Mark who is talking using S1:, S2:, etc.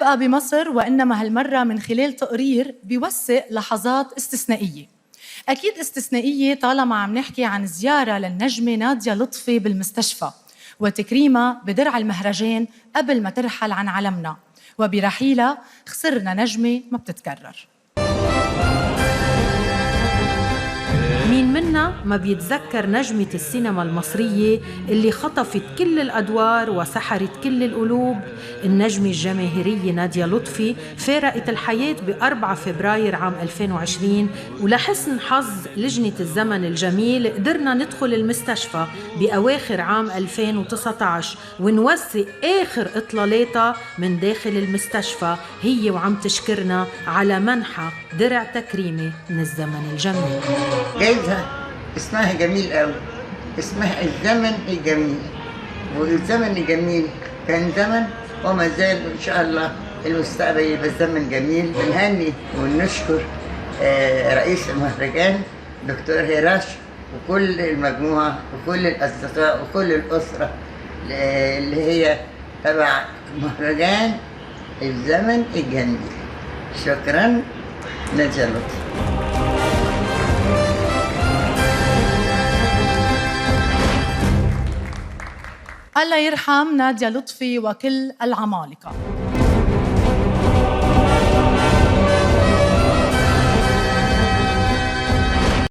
S1: نبقى بمصر، وإنما هالمرة من خلال تقرير بيوثق لحظات استثنائية. أكيد استثنائية طالما عم نحكي عن زيارة للنجمة نادية لطفي بالمستشفى وتكريمها بدرع المهرجان قبل ما ترحل عن عالمنا، وبرحيلها خسرنا نجمة ما بتتكرر.
S2: مين منا ما بيتذكر نجمة السينما المصرية اللي خطفت كل الأدوار وسحرت كل القلوب؟ النجمة الجماهيرية نادية لطفي فارقت الحياة ب4 فبراير عام 2020، ولحسن حظ لجنة الزمن الجميل قدرنا ندخل المستشفى بأواخر عام 2019 ونوثق آخر إطلالاتها من داخل المستشفى، هي وعم تشكرنا على منحة درع تكريمي من الزمن الجميل.
S3: جايزها اسمها جميل قوي، اسمها الزمن الجميل. والزمن الجميل كان زمن وما زال ان شاء الله المستقبل يبقى زمن جميل. بنهني ونشكر رئيس المهرجان دكتور هيراش وكل المجموعه وكل الاصدقاء وكل الاسره اللي هي تبع مهرجان الزمن الجميل. شكرا نادية لطفي.
S1: الله يرحم نادية لطفي وكل العمالقة.